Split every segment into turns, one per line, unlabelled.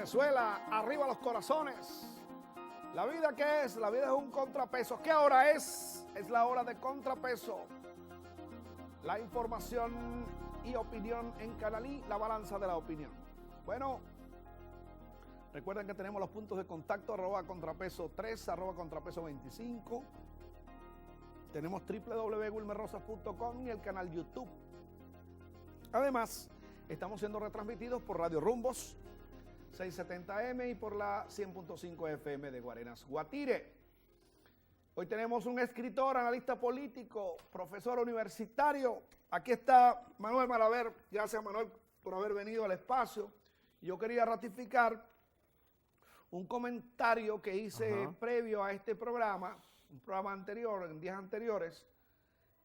Venezuela, arriba los corazones. ¿La vida qué es? La vida es un contrapeso. ¿Qué hora es? Es la hora de contrapeso. La información y opinión en Canal I, la balanza de la opinión. Bueno, recuerden que tenemos los puntos de contacto, @contrapeso3, @contrapeso25. Tenemos www.wilmerrosas.com y el canal YouTube. Además, estamos siendo retransmitidos por Radio Rumbos 670M y por la 100.5 FM de Guarenas, Guatire. Hoy tenemos un escritor, analista político, profesor universitario. Aquí está Manuel Malaver. Gracias, Manuel, por haber venido al espacio. Yo quería ratificar un comentario que hice previo a este programa, un programa anterior, en días anteriores,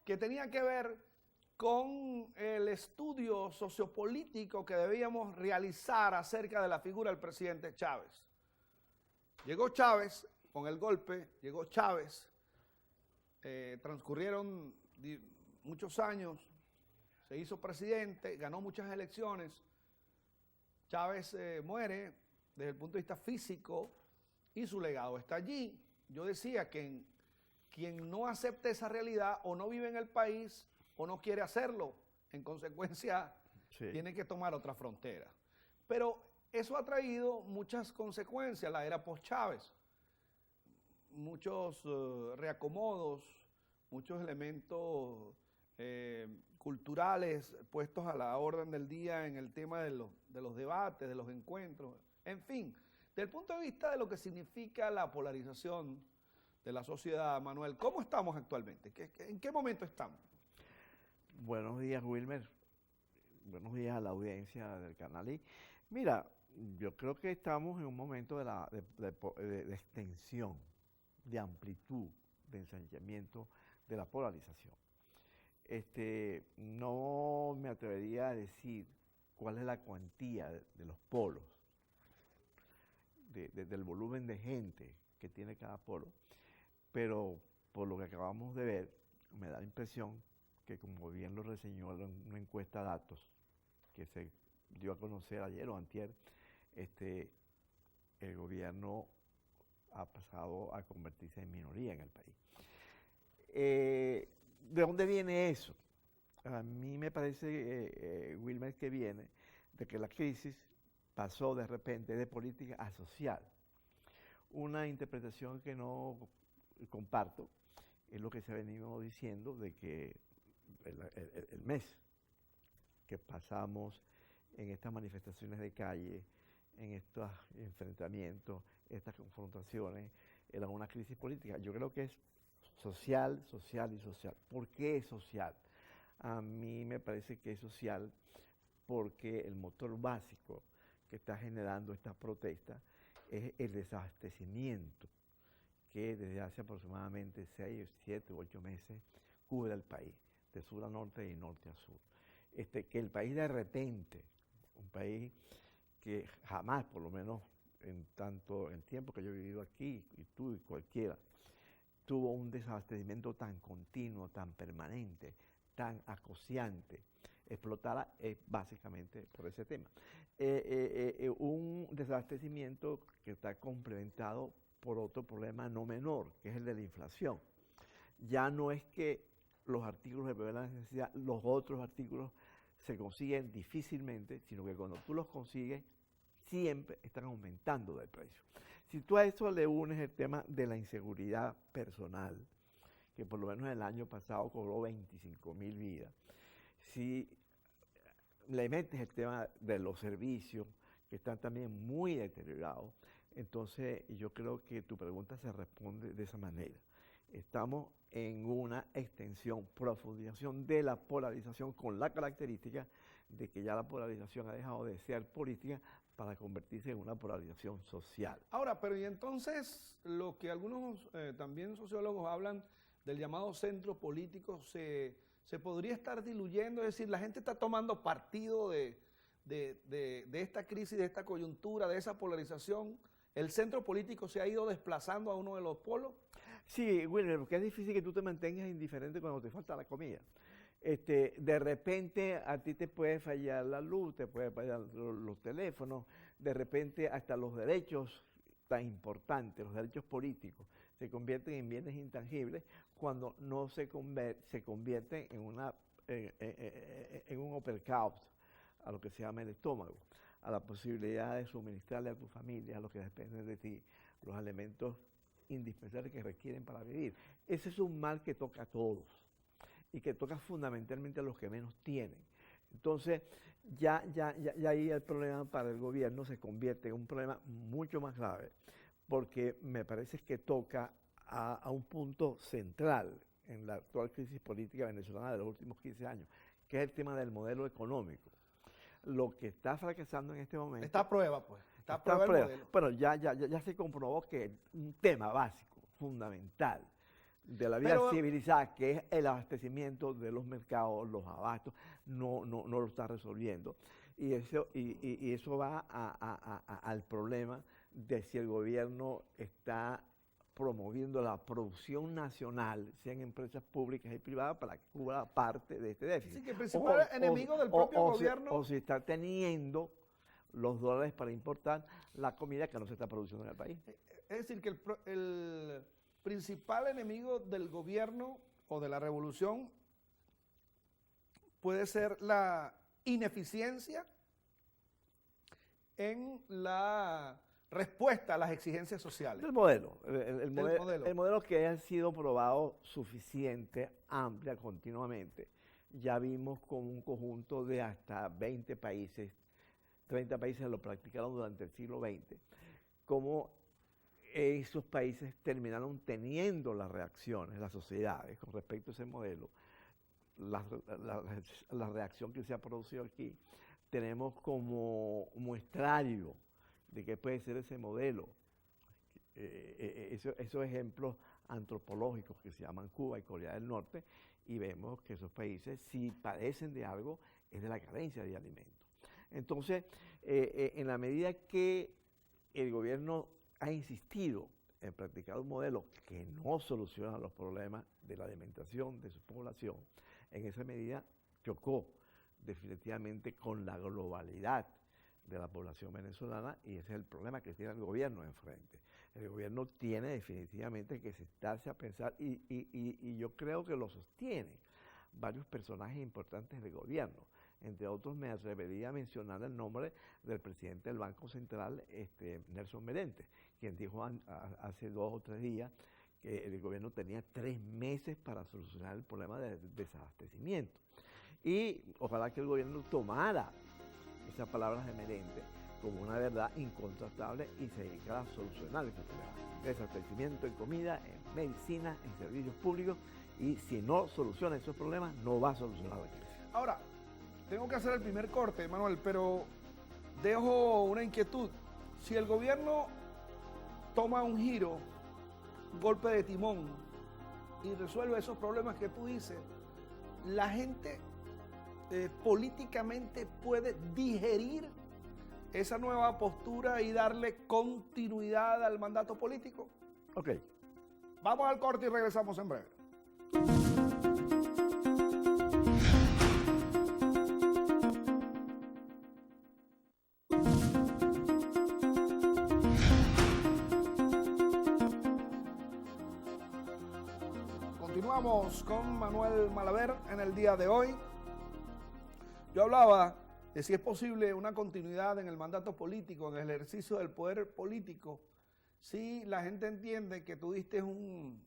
que tenía que ver con el estudio sociopolítico que debíamos realizar acerca de la figura del presidente Chávez. Llegó Chávez con el golpe, llegó Chávez, transcurrieron muchos años, se hizo presidente, ganó muchas elecciones. Chávez muere desde el punto de vista físico y su legado está allí. Yo decía que quien no acepte esa realidad o no vive en el país o no quiere hacerlo, en consecuencia tiene que tomar otra frontera. Pero eso ha traído muchas consecuencias, la era post-Chávez, muchos reacomodos, muchos elementos culturales puestos a la orden del día en el tema de los debates, de los encuentros, en fin, desde el punto de vista de lo que significa la polarización de la sociedad. Manuel, ¿cómo estamos actualmente? ¿En qué momento estamos?
Buenos días, Wilmer. Buenos días a la audiencia del canal I. Mira, yo creo que estamos en un momento de extensión, de amplitud, de ensanchamiento de la polarización. No me atrevería a decir cuál es la cuantía de los polos, del volumen de gente que tiene cada polo, pero por lo que acabamos de ver, me da la impresión que, como bien lo reseñó en una encuesta de datos que se dio a conocer ayer o antier, el gobierno ha pasado a convertirse en minoría en el país. ¿De dónde viene eso? A mí me parece, Wilmer, que viene de que la crisis pasó de repente de política a social. Una interpretación que no comparto es lo que se ha venido diciendo de que el mes que pasamos en estas manifestaciones de calle, en estos enfrentamientos, estas confrontaciones, era una crisis política. Yo creo que es social, social y social. ¿Por qué es social? A mí me parece que es social porque el motor básico que está generando esta protesta es el desabastecimiento que desde hace aproximadamente 6, 7, 8 meses cubre el país, de sur a norte y norte a sur. Que el país de repente, un país que jamás, por lo menos en tiempo que yo he vivido aquí, y tú y cualquiera, tuvo un desabastecimiento tan continuo, tan permanente, tan acuciante, explotada básicamente por ese tema. Un desabastecimiento que está complementado por otro problema no menor, que es el de la inflación. Ya no es que los artículos de primera necesidad, los otros artículos se consiguen difícilmente, sino que cuando tú los consigues, siempre están aumentando de precio. Si tú a eso le unes el tema de la inseguridad personal, que por lo menos el año pasado cobró 25.000 vidas, si le metes el tema de los servicios, que están también muy deteriorados, entonces yo creo que tu pregunta se responde de esa manera. Estamos en una extensión, profundización de la polarización con la característica de que ya la polarización ha dejado de ser política para convertirse en una polarización social.
Ahora, pero y entonces lo que algunos también sociólogos hablan del llamado centro político se podría estar diluyendo, es decir, la gente está tomando partido de esta crisis, de esta coyuntura, de esa polarización. ¿El centro político se ha ido desplazando a uno de los polos?
Sí, Wilmer, porque es difícil que tú te mantengas indiferente cuando te falta la comida. De repente a ti te puede fallar la luz, te puede fallar los teléfonos, de repente hasta los derechos tan importantes, los derechos políticos, se convierten en bienes intangibles cuando no se convierten en un uppercut a lo que se llama el estómago, a la posibilidad de suministrarle a tu familia, a los que dependen de ti, los elementos indispensables que requieren para vivir. Ese es un mal que toca a todos y que toca fundamentalmente a los que menos tienen. Entonces, ya ahí el problema para el gobierno se convierte en un problema mucho más grave, porque me parece que toca a un punto central en la actual crisis política venezolana de los últimos 15 años, que es el tema del modelo económico. Lo que está fracasando en este momento...
Está a prueba, pues. Está a prueba el modelo.
Bueno, ya se comprobó que un tema básico, fundamental, de la vida civilizada, que es el abastecimiento de los mercados, los abastos, no lo está resolviendo. Y eso va al problema de si el gobierno está promoviendo la producción nacional, sean empresas públicas y privadas, para que cubra parte de este déficit.
Sí, que el principal enemigo del propio gobierno...
O si está teniendo los dólares para importar la comida que no se está produciendo en el país.
Es decir, que el principal enemigo del gobierno o de la revolución puede ser la ineficiencia en la respuesta a las exigencias sociales.
El modelo que ha sido probado suficiente, amplia, continuamente. Ya vimos con un conjunto de hasta 20 países, 30 países lo practicaron durante el siglo XX, cómo esos países terminaron teniendo las reacciones, las sociedades, con respecto a ese modelo, la reacción que se ha producido aquí. Tenemos como muestrario de qué puede ser ese modelo, esos ejemplos antropológicos que se llaman Cuba y Corea del Norte, y vemos que esos países, si padecen de algo, es de la carencia de alimentos. Entonces, en la medida que el gobierno ha insistido en practicar un modelo que no soluciona los problemas de la alimentación de su población, en esa medida chocó definitivamente con la globalidad de la población venezolana, y ese es el problema que tiene el gobierno enfrente. El gobierno tiene definitivamente que sentarse a pensar, y yo creo que lo sostienen varios personajes importantes del gobierno. Entre otros, me atrevería a mencionar el nombre del presidente del Banco Central, Nelson Merente, quien dijo hace 2 o 3 días que el gobierno tenía 3 meses para solucionar el problema del desabastecimiento. Y ojalá que el gobierno tomara esas palabras de Merente como una verdad incontrastable y se dedicara a solucionar ese problema. Desabastecimiento en comida, en medicina, en servicios públicos, y si no soluciona esos problemas, no va a solucionar la crisis.
Ahora, tengo que hacer el primer corte, Manuel, pero dejo una inquietud. Si el gobierno toma un giro, un golpe de timón, y resuelve esos problemas que tú dices, la gente políticamente puede digerir esa nueva postura y darle continuidad al mandato político.
Ok.
Vamos al corte y regresamos en breve. Continuamos con Manuel Malaver en el día de hoy. Yo hablaba de si es posible una continuidad en el mandato político, en el ejercicio del poder político, si la gente entiende que tú diste un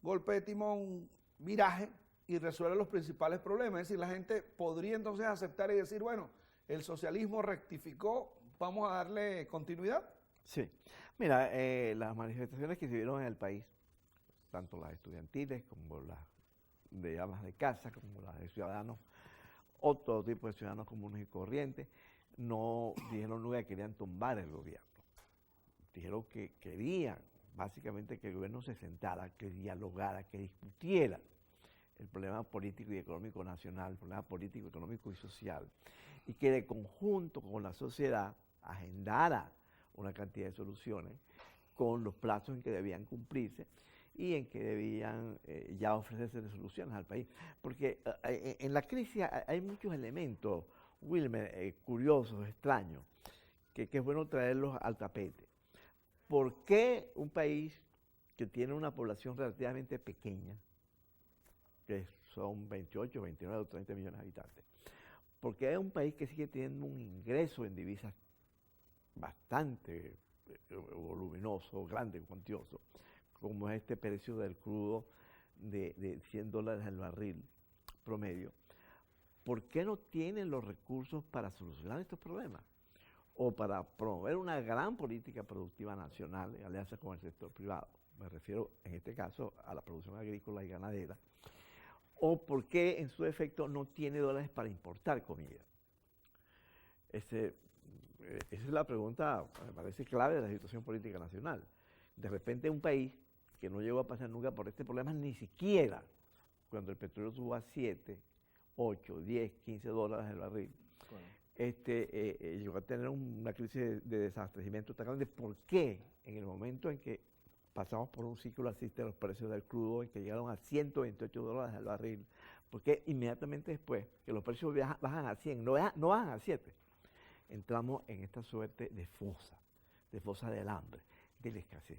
golpe de timón, un viraje, y resuelve los principales problemas. Es decir, la gente podría entonces aceptar y decir, bueno, el socialismo rectificó, vamos a darle continuidad.
Sí. Mira, las manifestaciones que se vieron en el país, tanto las estudiantiles como las de amas de casa, como las de ciudadanos, otro tipo de ciudadanos comunes y corrientes, no dijeron nunca que querían tumbar el gobierno. Dijeron que querían básicamente que el gobierno se sentara, que dialogara, que discutiera el problema político y económico nacional, el problema político, económico y social, y que de conjunto con la sociedad agendara una cantidad de soluciones con los plazos en que debían cumplirse y en que debían ya ofrecerse soluciones al país. Porque en la crisis hay muchos elementos, Wilmer, curiosos, extraños, que es bueno traerlos al tapete. ¿Por qué un país que tiene una población relativamente pequeña, que son 28, 29 o 30 millones de habitantes, porque es un país que sigue teniendo un ingreso en divisas bastante voluminoso, grande, cuantioso, como es este precio del crudo de $100 al barril promedio? ¿Por qué no tienen los recursos para solucionar estos problemas? O para promover una gran política productiva nacional en alianza con el sector privado. Me refiero en este caso a la producción agrícola y ganadera. ¿O por qué en su defecto no tiene dólares para importar comida? Esa es la pregunta, me parece clave de la situación política nacional. De repente un país que no llegó a pasar nunca por este problema, ni siquiera cuando el petróleo subió a 7, 8, 10, 15 dólares el barril, llegó a tener una crisis de desabastecimiento tan grande. ¿Por qué en el momento en que pasamos por un ciclo alcista de los precios del crudo, en que llegaron a 128 dólares al barril, porque inmediatamente después que los precios bajan a 100, no bajan a 7, entramos en esta suerte de fosa del hambre, de la escasez?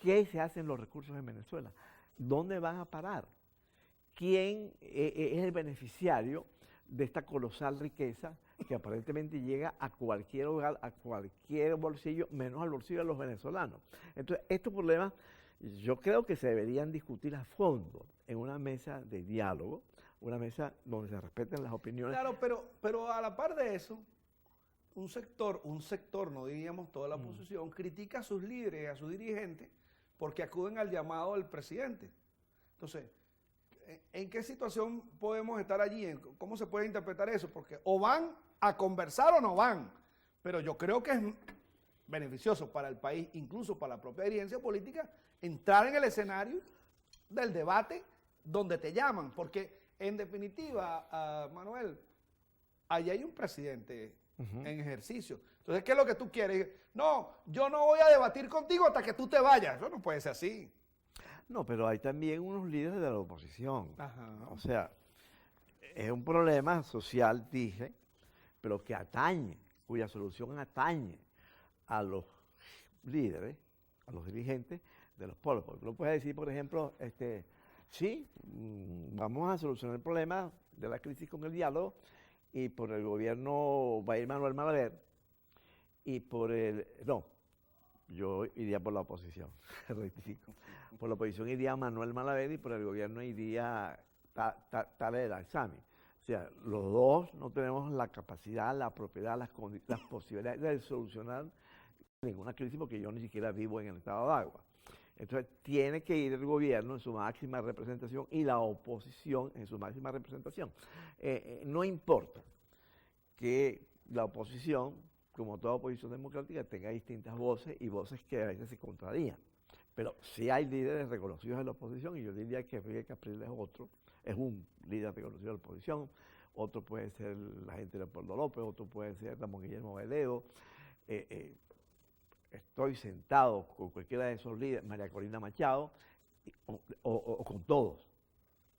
¿Qué se hacen los recursos en Venezuela? ¿Dónde van a parar? ¿Quién es el beneficiario de esta colosal riqueza que aparentemente llega a cualquier hogar, a cualquier bolsillo, menos al bolsillo de los venezolanos? Entonces, estos problemas yo creo que se deberían discutir a fondo en una mesa de diálogo, una mesa donde se respeten las opiniones.
Claro, pero a la par de eso, un sector, no diríamos toda la oposición, critica a sus líderes, a sus dirigentes, porque acuden al llamado del presidente. Entonces, ¿en qué situación podemos estar allí? ¿Cómo se puede interpretar eso? Porque o van a conversar o no van. Pero yo creo que es beneficioso para el país, incluso para la propia dirigencia política, entrar en el escenario del debate donde te llaman. Porque, en definitiva, Manuel, allí hay un presidente en ejercicio. Entonces, ¿qué es lo que tú quieres? No, yo no voy a debatir contigo hasta que tú te vayas. Eso no puede ser así.
No, pero hay también unos líderes de la oposición.
Ajá.
O sea, es un problema social, dije, pero que atañe, cuya solución atañe a los líderes, a los dirigentes de los pueblos. Porque uno puede decir, por ejemplo, sí, vamos a solucionar el problema de la crisis con el diálogo, y por el gobierno va a ir Manuel Malaver, y yo iría por la oposición, rectifico. Por la oposición iría Manuel Malaver y por el gobierno iría Taleb al-Sami. O sea, los dos no tenemos la capacidad, la propiedad, las posibilidades de solucionar ninguna crisis, porque yo ni siquiera vivo en el estado de agua. Entonces, tiene que ir el gobierno en su máxima representación y la oposición en su máxima representación. No importa que la oposición, como toda oposición democrática, tenga distintas voces y voces que a veces se contrarían. Pero sí hay líderes reconocidos de la oposición, y yo diría que Enrique Capriles es un líder reconocido de la oposición. Otro puede ser la gente de Leopoldo López, otro puede ser Ramón Guillermo Veleo. Estoy sentado con cualquiera de esos líderes, María Corina Machado, o con todos,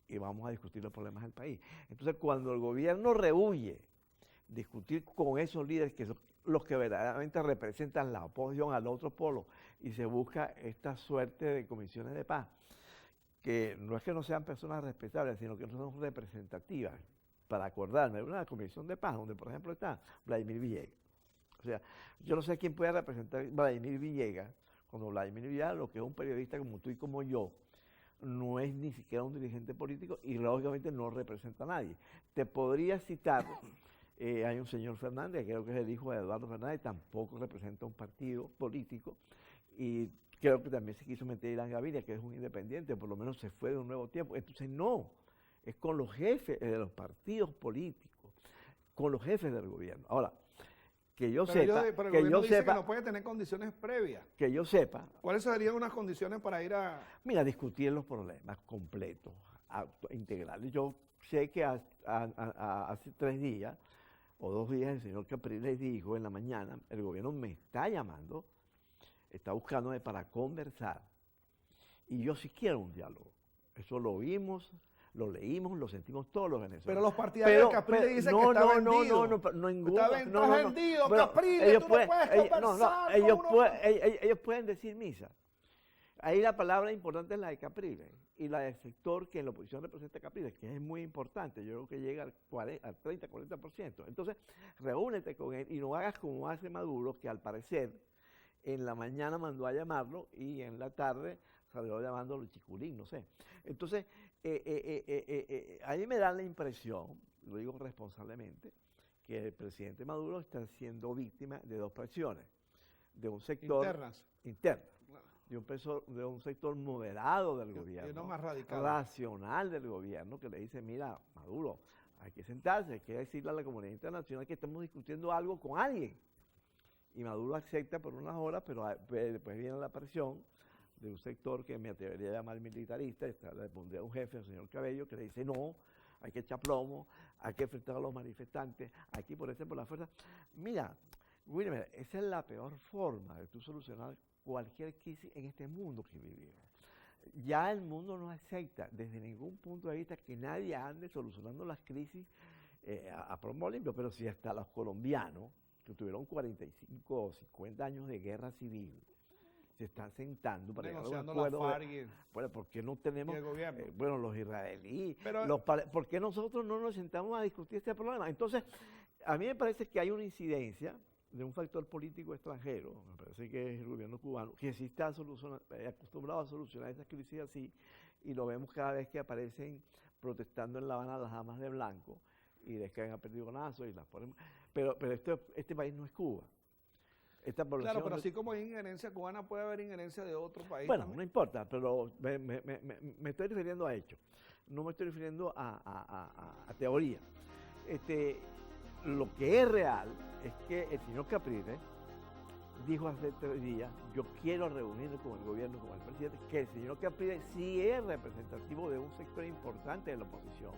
y vamos a discutir los problemas del país. Entonces, cuando el gobierno rehúye discutir con esos líderes, que son los que verdaderamente representan la oposición al otro polo, y se busca esta suerte de comisiones de paz, que no es que no sean personas respetables, sino que no son representativas, para acordarme de una comisión de paz, donde por ejemplo está Vladimir Villegas. O sea, yo no sé quién puede representar a Vladimir Villegas, cuando Vladimir Villegas, lo que es un periodista como tú y como yo, no es ni siquiera un dirigente político y lógicamente no representa a nadie. Te podría citar, hay un señor Fernández, que creo que es el hijo de Eduardo Fernández, tampoco representa un partido político, y creo que también se quiso meter Irán Gaviria, que es un independiente, por lo menos se fue de Un Nuevo Tiempo. Entonces no, es con los jefes de los partidos políticos, con los jefes del gobierno. Ahora, que yo sepa,
que no puede tener condiciones previas.
Que yo sepa.
¿Cuáles serían unas condiciones para ir a...?
Mira, discutir los problemas completos, integrales. Yo sé que hace 3 días o 2 días el señor Capriles dijo en la mañana, el gobierno me está llamando, está buscándome para conversar, y yo sí quiero un diálogo. Eso lo vimos, Lo leímos, lo sentimos todos los venezolanos.
Pero los partidarios de Capriles dicen que está vendido.
No,
Está vendido,
Bueno,
Capriles, tú no puedes conversar
ellos pueden decir misa. Ahí la palabra importante es la de Capriles y la del sector que en la oposición representa a Capriles, que es muy importante. Yo creo que llega al 30-40%. Entonces, reúnete con él y no hagas como hace Maduro, que al parecer en la mañana mandó a llamarlo y en la tarde salió llamándolo chiculín, no sé. Entonces, a mí me da la impresión, lo digo responsablemente, que el presidente Maduro está siendo víctima de dos presiones. De un sector interno, de un sector moderado del gobierno,
más radical,
racional del gobierno, que le dice, mira, Maduro, hay que sentarse, hay que decirle a la comunidad internacional que estamos discutiendo algo con alguien. Y Maduro acepta por unas horas, pero después viene la presión de un sector que me atrevería a llamar militarista, le pondría un jefe, el señor Cabello, que le dice, no, hay que echar plomo, hay que enfrentar a los manifestantes, hay que ponerse por la fuerza. Mira, Wilmer, esa es la peor forma de tú solucionar cualquier crisis en este mundo que vivimos. Ya el mundo no acepta desde ningún punto de vista que nadie ande solucionando las crisis a plomo limpio, pero si hasta los colombianos, que tuvieron 45 o 50 años de guerra civil, se están sentando para llegar a un acuerdo. Bueno, ¿por qué no tenemos, bueno, los israelíes, ¿por qué nosotros no nos sentamos a discutir este problema? Entonces, a mí me parece que hay una incidencia de un factor político extranjero, me parece que es el gobierno cubano, que sí está acostumbrado a solucionar esas crisis así, y lo vemos cada vez que aparecen protestando en La Habana las damas de blanco, y les caen a perdigonazos y las ponen. Pero este país no es Cuba. Esta población
claro, pero así como hay injerencia cubana, puede haber injerencia de otro país.
Bueno, no importa, pero me estoy refiriendo a hechos. No me estoy refiriendo a teoría. Lo que es real es que el señor Capriles dijo hace 3 días, yo quiero reunirme con el gobierno, con el presidente, que el señor Capriles sí es representativo de un sector importante de la oposición,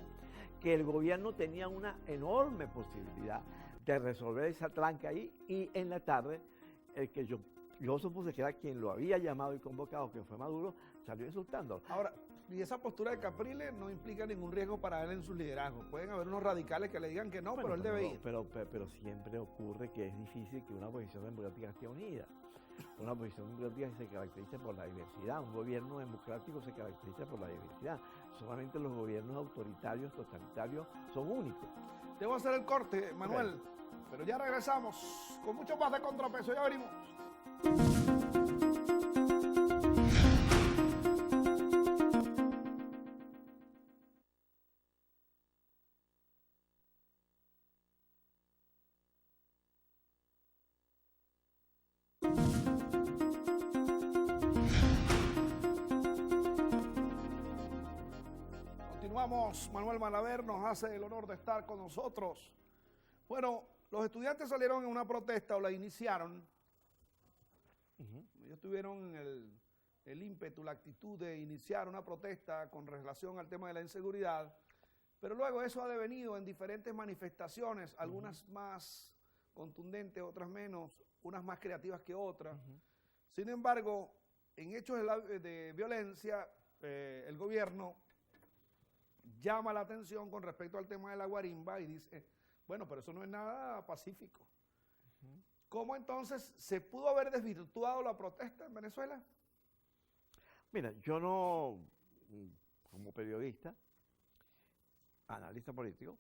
que el gobierno tenía una enorme posibilidad de resolver esa tranca ahí, y en la tarde, el que yo supuse que era quien lo había llamado y convocado, que fue Maduro, salió insultándolo.
Ahora, y esa postura de Capriles no implica ningún riesgo para él en sus liderazgos. Pueden haber unos radicales que le digan que no, bueno, pero él debe ir.
Pero siempre ocurre que es difícil que una oposición democrática esté unida. Una oposición democrática se caracteriza por la diversidad. Un gobierno democrático se caracteriza por la diversidad. Solamente los gobiernos autoritarios, totalitarios, son únicos.
Debo hacer el corte, Manuel, pero ya regresamos con mucho más de Contrapeso. Ya venimos. Manuel Malaver nos hace el honor de estar con nosotros. Bueno, los estudiantes salieron en una protesta o la iniciaron. Ellos tuvieron el ímpetu, la actitud de iniciar una protesta con relación al tema de la inseguridad, pero luego eso ha devenido en diferentes manifestaciones, algunas más contundentes, otras menos, unas más creativas que otras. Sin embargo, en hechos de violencia, el gobierno llama la atención con respecto al tema de la guarimba y dice, bueno, pero eso no es nada pacífico. ¿Cómo entonces se pudo haber desvirtuado la protesta en Venezuela?
Mira, yo no, como periodista, analista político,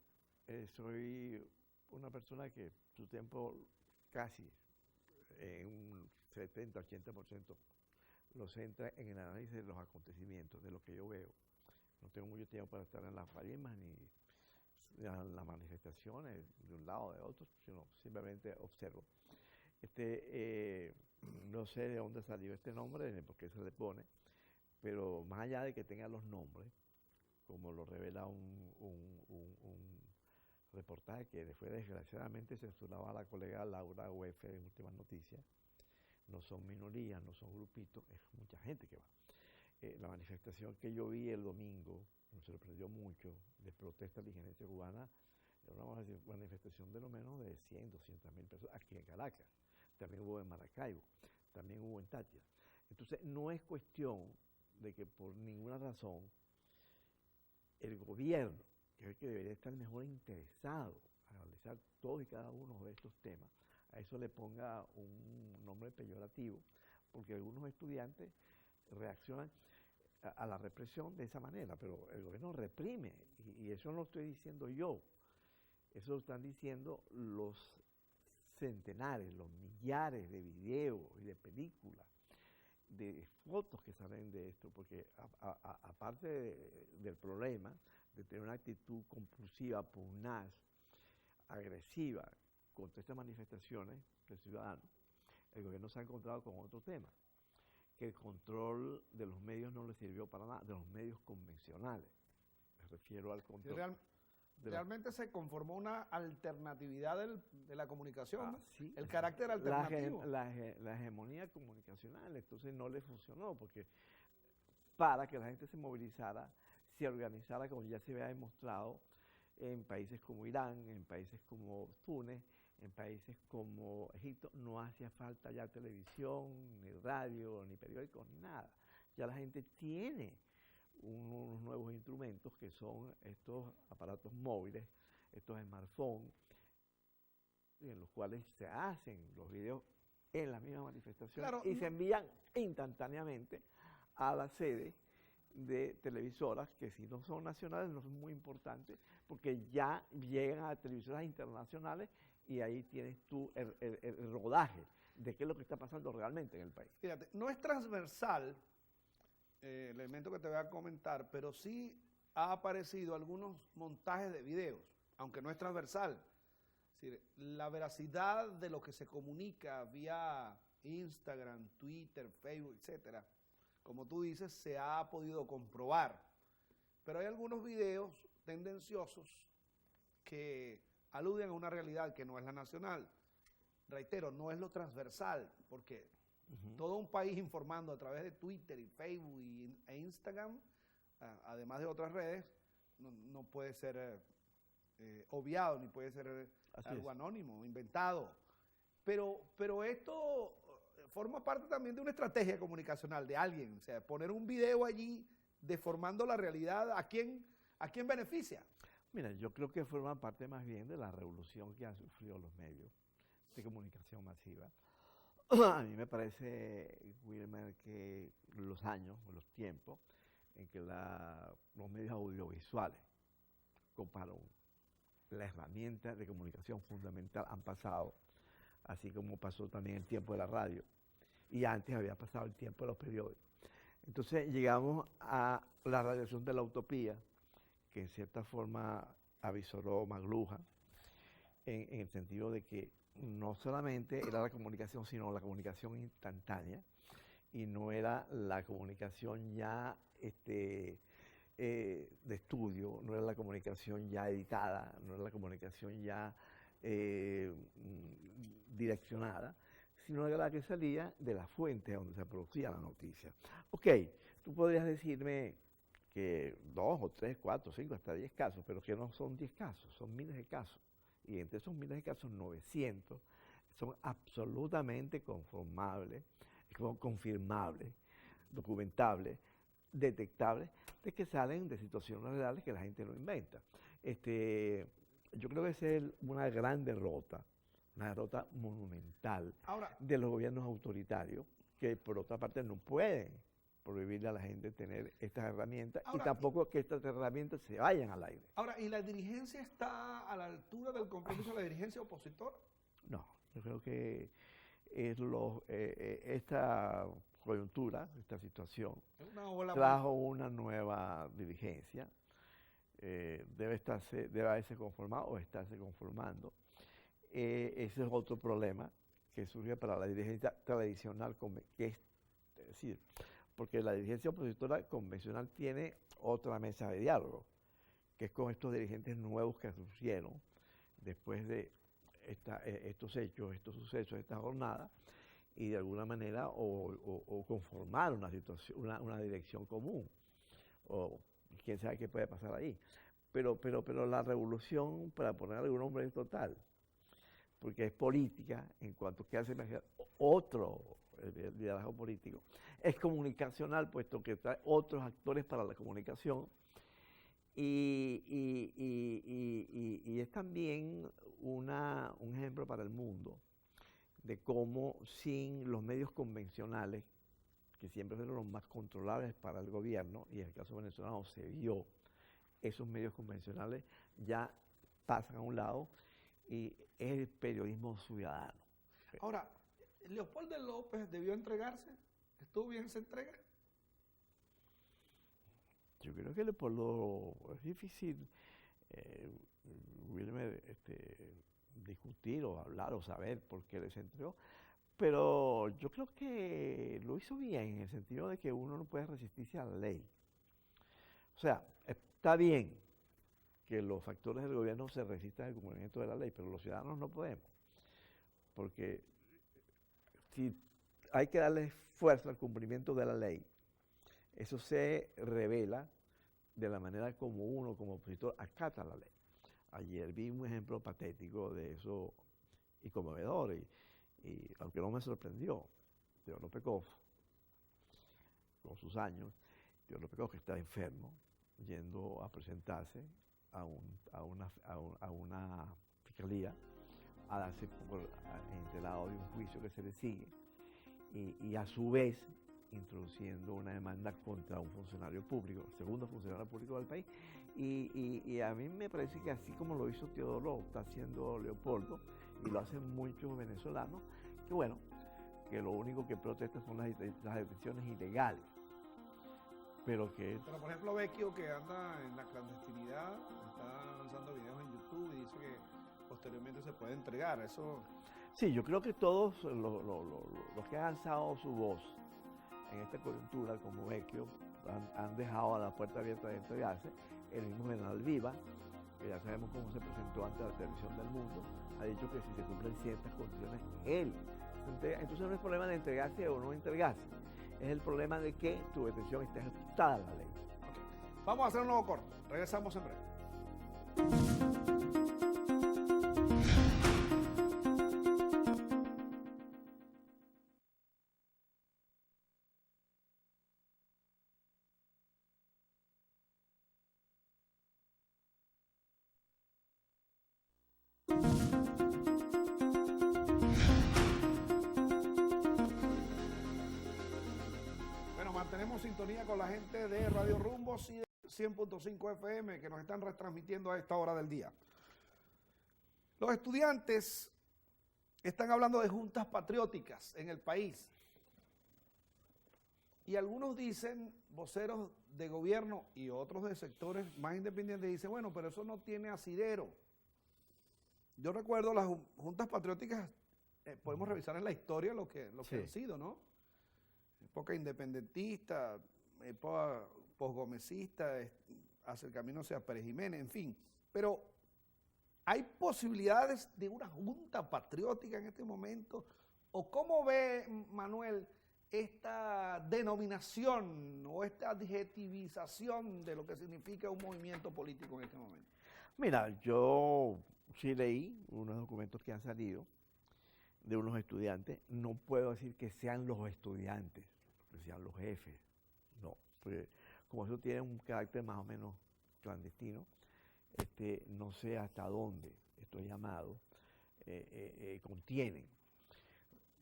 soy una persona que su tiempo casi en un 70-80% lo centra en el análisis de los acontecimientos, de lo que yo veo. No tengo mucho tiempo para estar en las guarimbas ni en las manifestaciones de un lado o de otro, sino simplemente observo. No sé de dónde salió este nombre, ni por qué se le pone, pero más allá de que tenga los nombres, como lo revela un reportaje que fue desgraciadamente censurado a la colega Laura UF en Últimas Noticias, no son minorías, no son grupitos, es mucha gente que va. La manifestación que yo vi el domingo me sorprendió mucho, de protesta de la injerencia cubana, era una manifestación de lo menos de 100, 200.000 personas aquí en Caracas, también hubo en Maracaibo, también hubo en Táchira. Entonces no es cuestión de que por ninguna razón el gobierno, que es el que debería estar mejor interesado a analizar todos y cada uno de estos temas, a eso le ponga un nombre peyorativo, porque algunos estudiantes reaccionan a la represión de esa manera, pero el gobierno reprime, y eso no lo estoy diciendo yo, eso lo están diciendo los centenares, los millares de videos y de películas, de fotos que salen de esto, porque aparte del problema de tener una actitud compulsiva, pugnaz, agresiva contra estas manifestaciones de ciudadanos, el gobierno se ha encontrado con otro tema, que el control de los medios no le sirvió para nada, de los medios convencionales. Me refiero al control.
Realmente se conformó una alternatividad de la comunicación, ¿no?
Sí,
el carácter alternativo.
La hegemonía comunicacional, entonces no le funcionó, porque para que la gente se movilizara, se organizara, como ya se había demostrado en países como Irán, en países como Túnez, en países como Egipto, no hacía falta ya televisión, ni radio, ni periódicos, ni nada. Ya la gente tiene unos nuevos instrumentos que son estos aparatos móviles, estos smartphones, en los cuales se hacen los videos en la misma manifestación, claro, y se envían instantáneamente a la sede de televisoras que si no son nacionales no son muy importantes, porque ya llegan a televisoras internacionales y ahí tienes tú el rodaje de qué es lo que está pasando realmente en el país.
Fíjate, no es transversal el elemento que te voy a comentar, pero sí ha aparecido algunos montajes de videos, aunque no es transversal. Es decir, la veracidad de lo que se comunica vía Instagram, Twitter, Facebook, etcétera, como tú dices, se ha podido comprobar. Pero hay algunos videos tendenciosos que aluden a una realidad que no es la nacional. Reitero, no es lo transversal, porque todo un país informando a través de Twitter y Facebook e Instagram, además de otras redes, no puede ser obviado, ni puede ser algo anónimo, inventado. Pero esto forma parte también de una estrategia comunicacional de alguien, o sea, poner un video allí deformando la realidad, ¿a quién beneficia?
Mira, yo creo que forma parte más bien de la revolución que han sufrido los medios de comunicación masiva. A mí me parece, Wilmer, que los años o los tiempos en que los medios audiovisuales como la herramienta de comunicación fundamental han pasado, así como pasó también el tiempo de la radio, y antes había pasado el tiempo de los periódicos. Entonces llegamos a la radiación de la utopía, que en cierta forma avisoró McLuhan, en el sentido de que no solamente era la comunicación, sino la comunicación instantánea, y no era la comunicación ya de estudio, no era la comunicación ya editada, no era la comunicación ya direccionada, sino era la que salía de la fuente donde se producía la noticia. Ok, tú podrías decirme que 2 o 3, 4, 5, hasta 10 casos, pero que no son 10 casos, son miles de casos. Y entre esos miles de casos, 900 son absolutamente conformables, confirmables, documentables, detectables, de que salen de situaciones reales que la gente no inventa. Yo creo que esa es una gran derrota, una derrota monumental de los gobiernos autoritarios, que por otra parte no pueden prohibirle a la gente tener estas herramientas y tampoco que estas herramientas se vayan al aire.
Ahora, ¿y la dirigencia está a la altura del compromiso de la dirigencia opositora?
No, yo creo que esta coyuntura, esta situación, trajo una nueva dirigencia, debe haberse conformado o estarse conformando. Ese es otro problema que surge para la dirigencia tradicional, que es decir, porque la dirigencia opositora convencional tiene otra mesa de diálogo, que es con estos dirigentes nuevos que surgieron después de estos hechos, estos sucesos, esta jornada, y de alguna manera o conformar una situación, una dirección común, o quién sabe qué puede pasar ahí. Pero la revolución, para poner algún nombre, es total, porque es política, en cuanto que hace otro el liderazgo político, es comunicacional, puesto que trae otros actores para la comunicación, Y es también un ejemplo para el mundo de cómo sin los medios convencionales, que siempre fueron los más controlables para el gobierno, y en el caso venezolano se vio, esos medios convencionales ya pasan a un lado y es el periodismo ciudadano.
Ahora, ¿Leopoldo López debió entregarse? ¿Estuvo bien esa entrega?
Yo creo que Leopoldo es difícil, Wilmer, discutir o hablar o saber por qué les entregó, pero yo creo que lo hizo bien en el sentido de que uno no puede resistirse a la ley. O sea, está bien que los factores del gobierno se resistan al cumplimiento de la ley, pero los ciudadanos no podemos, porque si hay que darle fuerza al cumplimiento de la ley, eso se revela de la manera como uno, como opositor, acata la ley. Ayer vi un ejemplo patético de eso y conmovedor, y aunque no me sorprendió, Teodoro Pekov, con sus años, Teodoro Pekov que está enfermo, yendo a presentarse a una fiscalía, a darse enterado de un juicio que se le sigue, y a su vez introduciendo una demanda contra un funcionario público, el segundo funcionario público del país, y a mí me parece que así como lo hizo Teodoro, lo está haciendo Leopoldo, y lo hacen muchos venezolanos, que bueno, que lo único que protestan son las detenciones ilegales. Pero
por ejemplo, Vecchio, que anda en la clandestinidad, está lanzando videos en YouTube y dice que posteriormente se puede entregar. Eso.
Sí, yo creo que todos los que han alzado su voz en esta coyuntura, como Vecchio, han dejado a la puerta abierta de entregarse. El mismo general Viva, que ya sabemos cómo se presentó ante la televisión del mundo, ha dicho que si se cumplen ciertas condiciones, él se entrega. Entonces no es problema de entregarse o no entregarse, es el problema de que tu detención esté ajustada a la ley.
Okay. Vamos a hacer un nuevo corte, regresamos en breve. Mantenemos sintonía con la gente de Radio Rumbo 100.5 FM que nos están retransmitiendo a esta hora del día. Los estudiantes están hablando de juntas patrióticas en el país. Y algunos dicen, voceros de gobierno y otros de sectores más independientes, dicen, bueno, pero eso no tiene asidero. Yo recuerdo las juntas patrióticas, podemos revisar en la historia lo que
Sí.
han sido, ¿no? Época independentista, época posgomecista, acercamiento a Pérez Jiménez, en fin. Pero, ¿hay posibilidades de una junta patriótica en este momento? ¿O cómo ve, Manuel, esta denominación o esta adjetivización de lo que significa un movimiento político en este momento?
Mira, yo sí leí unos documentos que han salido de unos estudiantes. No puedo decir que sean los estudiantes, que sean los jefes, no, porque como eso tiene un carácter más o menos clandestino, no sé hasta dónde estos llamados contienen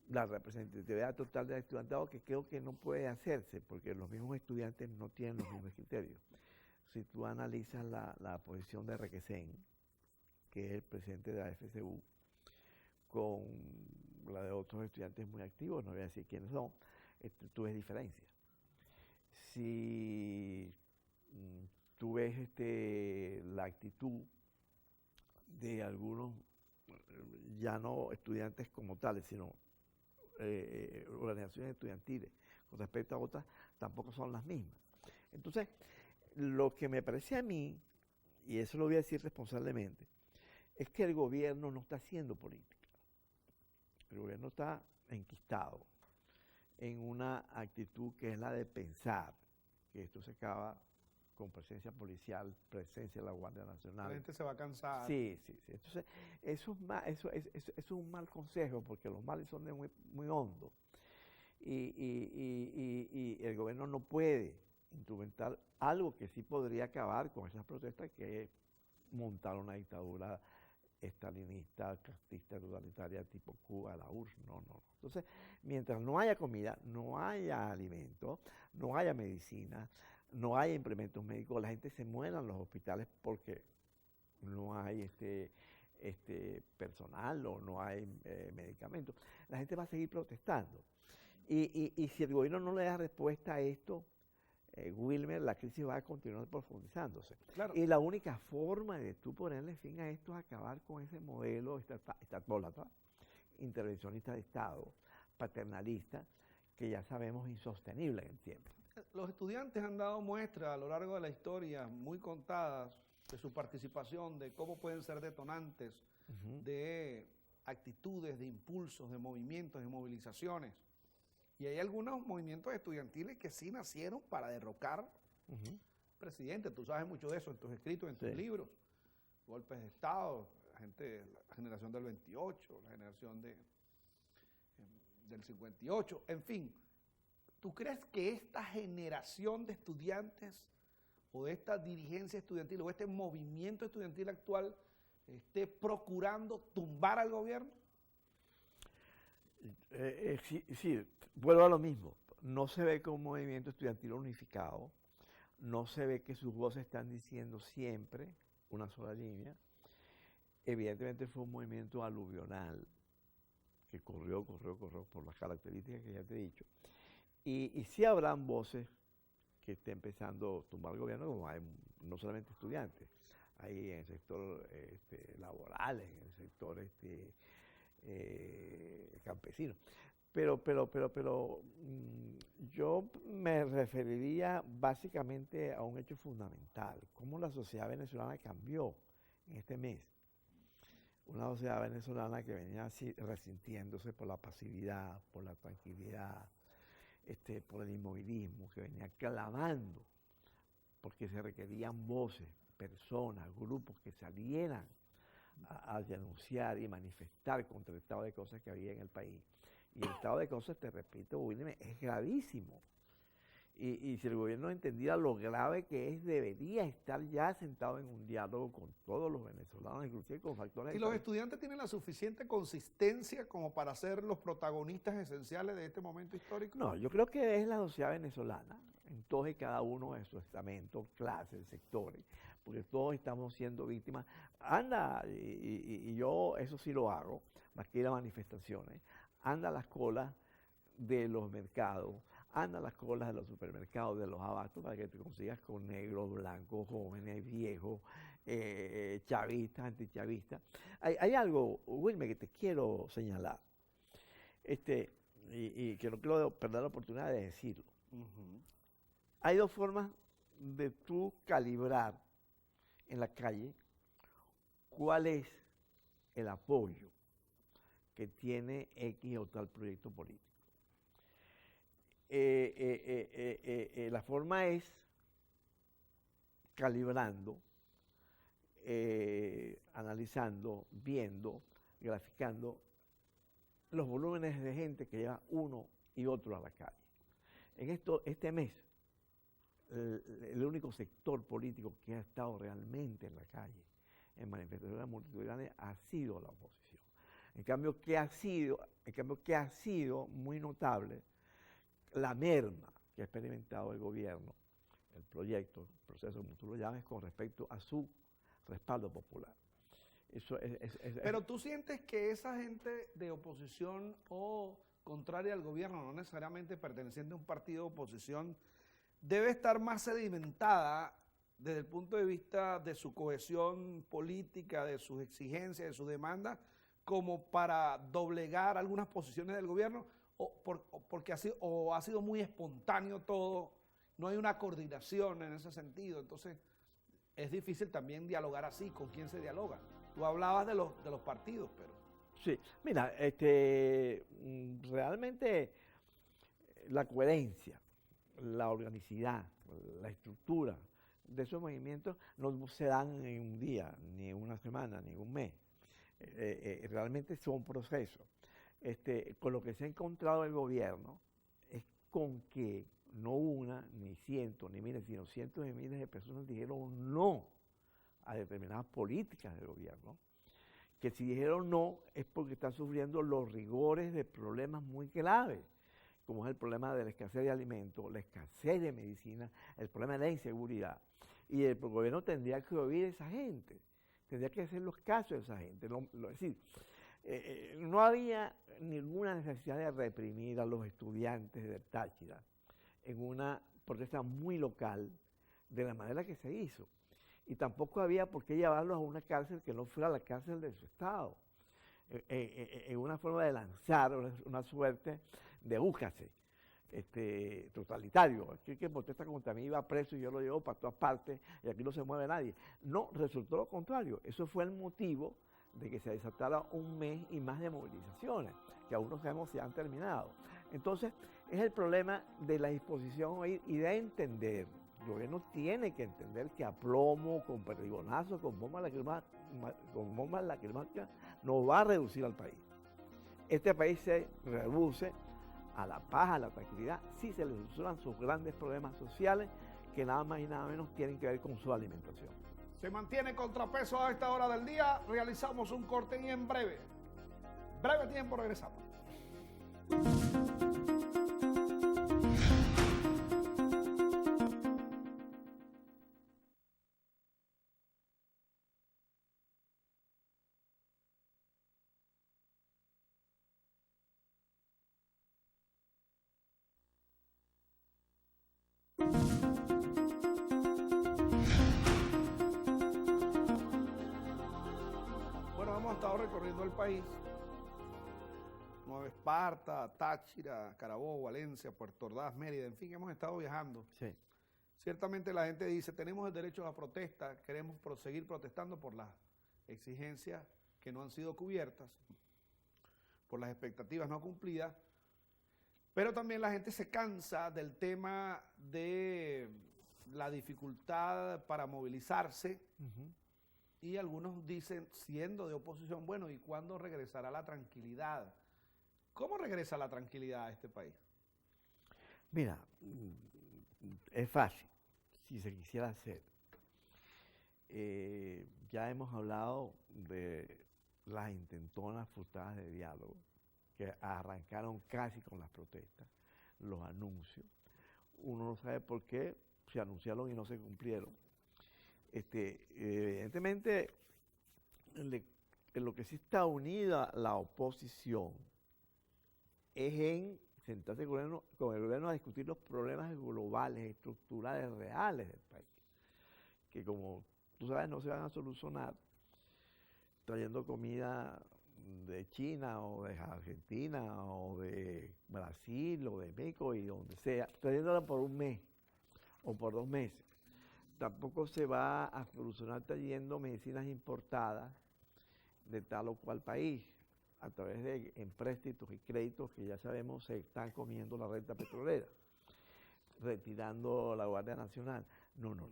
la representatividad total del estudiantado, que creo que no puede hacerse, porque los mismos estudiantes no tienen los mismos criterios. Si tú analizas la posición de Requesén, que es el presidente de la FCU, con la de otros estudiantes muy activos, no voy a decir quiénes son, tú ves diferencias. Si tú ves la actitud de algunos, ya no estudiantes como tales, sino organizaciones estudiantiles, con respecto a otras, tampoco son las mismas. Entonces, lo que me parece a mí, y eso lo voy a decir responsablemente, es que el gobierno no está haciendo política. El gobierno está enquistado en una actitud que es la de pensar que esto se acaba con presencia policial, presencia de la Guardia Nacional.
La gente se va a cansar.
Sí. Entonces, eso es un mal consejo, porque los males son de muy hondo. Y el gobierno no puede instrumental algo que sí podría acabar con esas protestas, que es montar una dictadura estalinista, castista, totalitaria tipo Cuba, la URSS. No, no. Entonces, mientras no haya comida, no haya alimento, no haya medicina, no haya implementos médicos, la gente se muera en los hospitales porque no hay personal o no hay medicamentos. La gente va a seguir protestando. Y si el gobierno no le da respuesta a esto, Wilmer, la crisis va a continuar profundizándose.
Claro.
Y la única forma de tú ponerle fin a esto es acabar con ese modelo estatólatra, intervencionista de Estado, paternalista, que ya sabemos insostenible en el tiempo.
Los estudiantes han dado muestra a lo largo de la historia, muy contadas, de su participación, de cómo pueden ser detonantes de actitudes, de impulsos, de movimientos, de movilizaciones. Y hay algunos movimientos estudiantiles que sí nacieron para derrocar presidente. Tú sabes mucho de eso en tus escritos, en tus libros. Golpes de Estado, la generación del 28, la generación del 58, en fin. ¿Tú crees que esta generación de estudiantes o de esta dirigencia estudiantil o este movimiento estudiantil actual esté procurando tumbar al gobierno?
Sí, vuelvo a lo mismo. No se ve como un movimiento estudiantil unificado, no se ve que sus voces están diciendo siempre una sola línea. Evidentemente fue un movimiento aluvional que corrió por las características que ya te he dicho. Y sí habrán voces que estén empezando a tumbar el gobierno, como hay no solamente estudiantes, hay en el sector laboral, en el sector campesino. Pero yo me referiría básicamente a un hecho fundamental, cómo la sociedad venezolana cambió en este mes. Una sociedad venezolana que venía así resintiéndose por la pasividad, por la tranquilidad, por el inmovilismo, que venía clamando, porque se requerían voces, personas, grupos que salieran a denunciar y manifestar contra el estado de cosas que había en el país. Y el estado de cosas, te repito, William, es gravísimo. Y si el gobierno entendiera lo grave que es, debería estar ya sentado en un diálogo con todos los venezolanos, inclusive con factores...
¿Y los estudiantes tienen la suficiente consistencia como para ser los protagonistas esenciales de este momento histórico?
No, yo creo que es la sociedad venezolana, en todos y cada uno de sus estamentos, clases, sectores, porque todos estamos siendo víctimas. Anda, y yo eso sí lo hago, más que ir a manifestaciones, anda a las colas de los mercados, anda a las colas de los supermercados, de los abastos, para que te consigas con negros, blancos, jóvenes, viejos, chavistas, antichavistas. Hay algo, Wilmer, que te quiero señalar, y que no quiero perder la oportunidad de decirlo. Hay dos formas de tú calibrar en la calle cuál es el apoyo que tiene X o tal proyecto político. La forma es calibrando, analizando, viendo, graficando los volúmenes de gente que lleva uno y otro a la calle. En este mes, el único sector político que ha estado realmente en la calle, en manifestaciones multitudinarias, ha sido la oposición. En cambio, ¿qué ha sido muy notable? La merma que ha experimentado el gobierno, el proyecto, el proceso, como tú lo llames, con respecto a su respaldo popular.
Pero tú sientes que esa gente de oposición o contraria al gobierno, no necesariamente perteneciente a un partido de oposición, debe estar más sedimentada desde el punto de vista de su cohesión política, de sus exigencias, de sus demandas, como para doblegar algunas posiciones del gobierno, porque ha sido muy espontáneo todo, no hay una coordinación en ese sentido, entonces es difícil también dialogar así. ¿Con quién se dialoga? Tú hablabas de los partidos, pero...
Sí, mira, realmente la coherencia, la organicidad, la estructura de esos movimientos no se dan en un día, ni en una semana, ni en un mes. Realmente son procesos. Con lo que se ha encontrado el gobierno es con que no una, ni cientos, ni miles, sino cientos de miles de personas dijeron no a determinadas políticas del gobierno, que si dijeron no es porque están sufriendo los rigores de problemas muy graves, como es el problema de la escasez de alimentos, la escasez de medicina, el problema de la inseguridad. Y el gobierno tendría que oír a esa gente, tendría que hacer los casos de esa gente. Es decir, no había ninguna necesidad de reprimir a los estudiantes de Táchira en una protesta muy local de la manera que se hizo. Y tampoco había por qué llevarlos a una cárcel que no fuera la cárcel de su estado, en una forma de lanzar una suerte de búscase, totalitario. Aquí que protesta contra mí va preso y yo lo llevo para todas partes y aquí no se mueve nadie. No, resultó lo contrario. Eso fue el motivo de que se desatara un mes y más de movilizaciones, que aún no sabemos si han terminado. Entonces, es el problema de la disposición a ir y de entender. El gobierno tiene que entender que a plomo, con perdigonazos, con bombas lacrimógenas, no va a reducir al país. Este país se reduce a la paz, a la tranquilidad, si se le solucionan sus grandes problemas sociales, que nada más y nada menos tienen que ver con su alimentación.
Se mantiene contrapeso a esta hora del día. Realizamos un corte y en breve tiempo regresamos. Bueno, hemos estado recorriendo el país. Nueva Esparta, Táchira, Carabobo, Valencia, Puerto Ordaz, Mérida, en fin, hemos estado viajando.
Sí.
Ciertamente la gente dice, tenemos el derecho a la protesta, queremos seguir protestando por las exigencias que no han sido cubiertas, por las expectativas no cumplidas, pero también la gente se cansa del tema de la dificultad para movilizarse. Y algunos dicen, siendo de oposición, bueno, ¿y cuándo regresará la tranquilidad? ¿Cómo regresa la tranquilidad a este país?
Mira, es fácil, si se quisiera hacer. Ya hemos hablado de las intentonas frustradas de diálogo, que arrancaron casi con las protestas, los anuncios. Uno no sabe por qué se anunciaron y no se cumplieron. Evidentemente, en lo que sí está unida la oposición es en sentarse con el gobierno a discutir los problemas globales, estructurales, reales del país, que como tú sabes no se van a solucionar trayendo comida de China o de Argentina o de Brasil o de México y donde sea, trayéndola por un mes o por 2 meses. Tampoco se va a solucionar trayendo medicinas importadas de tal o cual país a través de empréstitos y créditos que ya sabemos se están comiendo la renta petrolera, retirando la Guardia Nacional. No.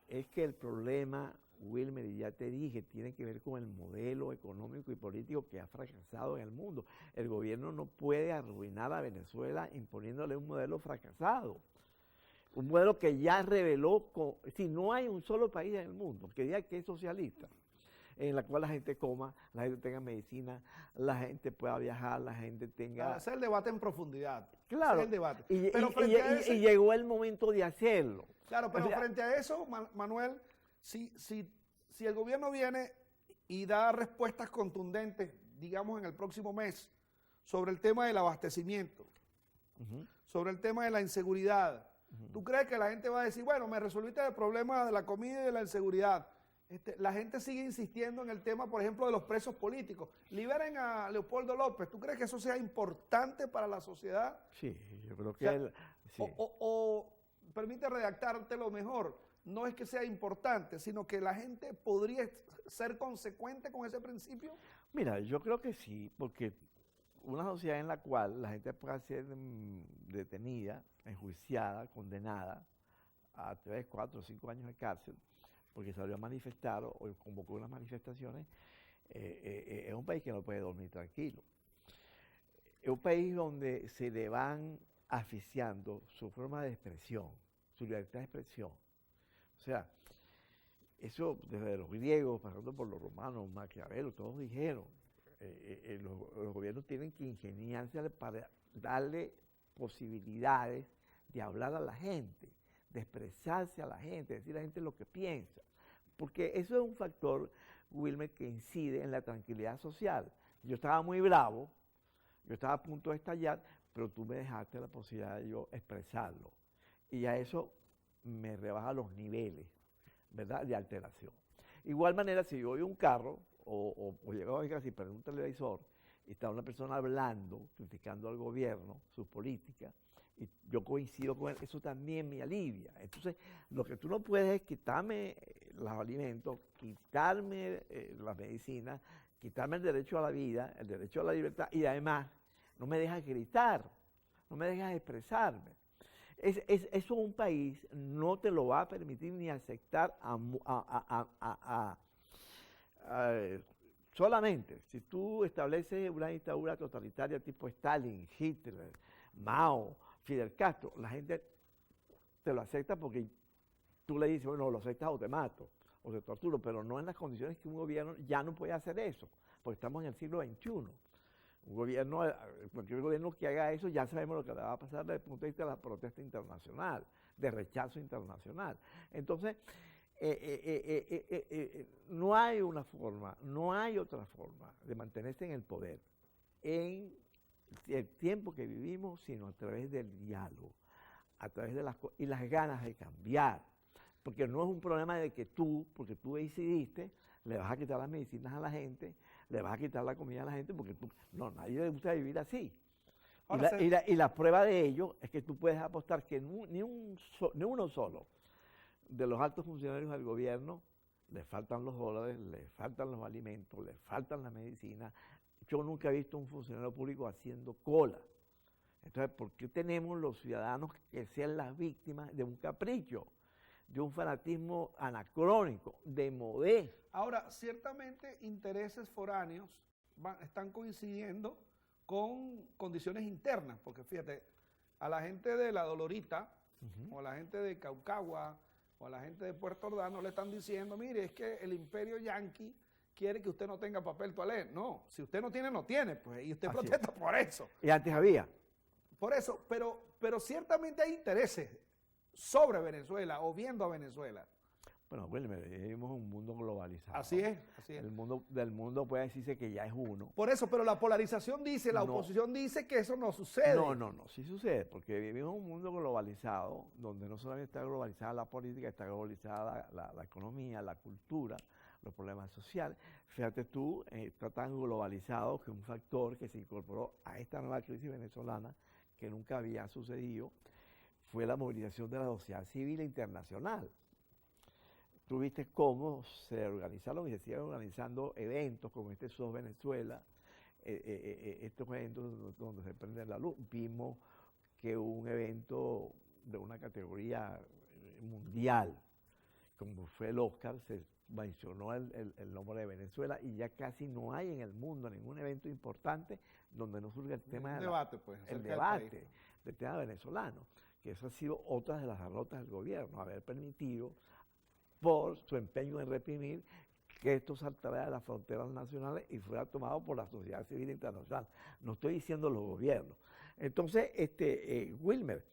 Es que el problema, Wilmer, y ya te dije, tiene que ver con el modelo económico y político que ha fracasado en el mundo. El gobierno no puede arruinar a Venezuela imponiéndole un modelo fracasado. Un modelo que ya reveló, si no hay un solo país en el mundo que diga que es socialista, en la cual la gente coma, la gente tenga medicina, la gente pueda viajar, la gente tenga...
Ese es el debate en profundidad.
Claro,
Ese es el debate.
Y llegó el momento de hacerlo.
Claro, pero frente a eso, Manuel, si el gobierno viene y da respuestas contundentes, digamos en el próximo mes, sobre el tema del abastecimiento, sobre el tema de la inseguridad, ¿tú crees que la gente va a decir, bueno, me resolviste el problema de la comida y de la inseguridad? La gente sigue insistiendo en el tema, por ejemplo, de los presos políticos. Liberen a Leopoldo López. ¿Tú crees que eso sea importante para la sociedad?
Sí, yo creo que...
Sí. O permite redactártelo mejor. No es que sea importante, sino que la gente podría ser consecuente con ese principio.
Mira, yo creo que sí, porque una sociedad en la cual la gente pueda ser detenida, enjuiciada, condenada a 3, 4, 5 años de cárcel, porque salió a manifestar o convocó unas manifestaciones, es un país que no puede dormir tranquilo. Es un país donde se le van asfixiando su forma de expresión, su libertad de expresión. O sea, eso desde los griegos, pasando por los romanos, Maquiavelo, todos dijeron, los gobiernos tienen que ingeniarse para darle posibilidades de hablar a la gente, de expresarse a la gente, decir a la gente lo que piensa. Porque eso es un factor, Wilmer, que incide en la tranquilidad social. Yo estaba muy bravo, yo estaba a punto de estallar, pero tú me dejaste la posibilidad de yo expresarlo. Y a eso me rebaja los niveles, ¿verdad?, de alteración. Igual manera, si yo voy a un carro o llego a mi casa y prendo un televisor y está una persona hablando, criticando al gobierno, sus políticas, y yo coincido con él, eso también me alivia. Entonces, lo que tú no puedes es quitarme los alimentos, quitarme la medicina, quitarme el derecho a la vida, el derecho a la libertad, y además no me dejas gritar, no me dejas expresarme. Eso un país no te lo va a permitir ni aceptar solamente si tú estableces una dictadura totalitaria tipo Stalin, Hitler, Mao, Fidel Castro, la gente te lo acepta porque tú le dices, bueno, lo aceptas o te mato, o te torturo, pero no en las condiciones que un gobierno ya no puede hacer eso, porque estamos en el siglo XXI. Un gobierno, cualquier gobierno que haga eso, ya sabemos lo que le va a pasar desde el punto de vista de la protesta internacional, de rechazo internacional. Entonces, no hay una forma, no hay otra forma de mantenerse en el poder en el tiempo que vivimos, sino a través del diálogo, a través de y las ganas de cambiar. Porque no es un problema de que tú, porque tú decidiste, le vas a quitar las medicinas a la gente, le vas a quitar la comida a la gente, porque tú, no, nadie le gusta vivir así. Y la prueba de ello es que tú puedes apostar que ni uno solo de los altos funcionarios del gobierno le faltan los dólares, le faltan los alimentos, le faltan las medicinas. Yo nunca he visto un funcionario público haciendo cola. Entonces, ¿por qué tenemos los ciudadanos que sean las víctimas de un capricho, de un fanatismo anacrónico, de modé?
Ahora, ciertamente intereses foráneos están coincidiendo con condiciones internas, porque fíjate, a la gente de La Dolorita, o a la gente de Caucagua, o a la gente de Puerto Ordaz le están diciendo, mire, es que el imperio yanqui quiere que usted no tenga papel toalé. No, si usted no tiene, no tiene, pues, y usted protesta por eso.
Y antes había.
Por eso, pero ciertamente hay intereses sobre Venezuela o viendo a Venezuela.
Bueno, vivimos en un mundo globalizado.
Así es, así es.
Del mundo puede decirse que ya es uno.
Por eso, pero la polarización dice, la oposición dice que eso no sucede.
No, sí sucede, porque vivimos en un mundo globalizado, donde no solamente está globalizada la política, está globalizada la economía, la cultura, los problemas sociales. Fíjate tú, está tan globalizado que un factor que se incorporó a esta nueva crisis venezolana, que nunca había sucedido, fue la movilización de la sociedad civil internacional. Tú viste cómo se organizaron y se siguen organizando eventos como este SOS Venezuela, estos eventos donde se prende la luz. Vimos que un evento de una categoría mundial, como fue el Oscar, se mencionó el nombre de Venezuela y ya casi no hay en el mundo ningún evento importante donde no surge el tema del debate del tema venezolano, que eso ha sido otra de las derrotas del gobierno, haber permitido por su empeño en reprimir que esto saltara de las fronteras nacionales y fuera tomado por la sociedad civil internacional. No estoy diciendo los gobiernos. Entonces, Wilmer,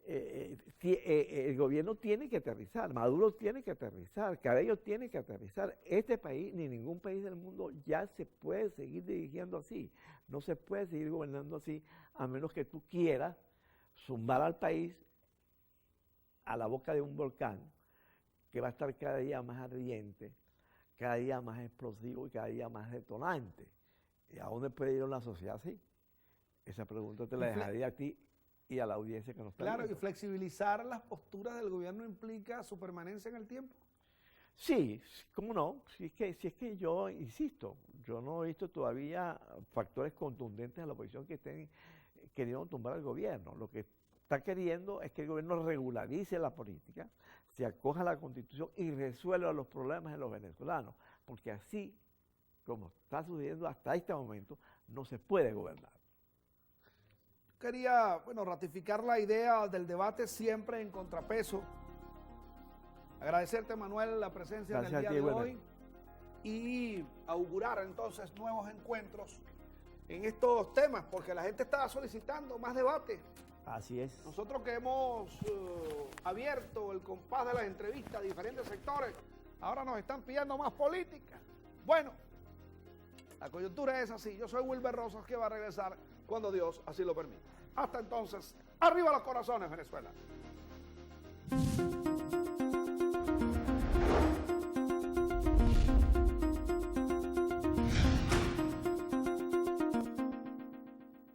el gobierno tiene que aterrizar, Maduro tiene que aterrizar, Cabello tiene que aterrizar. Este país, ni ningún país del mundo ya se puede seguir dirigiendo así. No se puede seguir gobernando así a menos que tú quieras zumbar al país a la boca de un volcán que va a estar cada día más ardiente, cada día más explosivo y cada día más detonante. ¿Y a dónde puede ir una sociedad así? Esa pregunta te la dejaría a ti y a la audiencia que nos está viendo.
Claro, y flexibilizar las posturas del gobierno implica su permanencia en el tiempo.
Sí, cómo no, si es que yo insisto, yo no he visto todavía factores contundentes de la oposición que estén queriendo tumbar al gobierno. Lo que está queriendo es que el gobierno regularice la política, se acoja a la Constitución y resuelva los problemas de los venezolanos, porque así, como está sucediendo hasta este momento, no se puede gobernar.
quería, bueno, ratificar la idea del debate siempre en contrapeso. Agradecerte, Manuel, la presencia en el día de hoy y augurar entonces nuevos encuentros en estos temas, porque la gente está solicitando más debate.
Así es.
Nosotros que hemos abierto el compás de las entrevistas a diferentes sectores, ahora nos están pidiendo más política. Bueno, la coyuntura es así. Yo soy Wilber Rosas, que va a regresar cuando Dios así lo permita. Hasta entonces, arriba los corazones, Venezuela.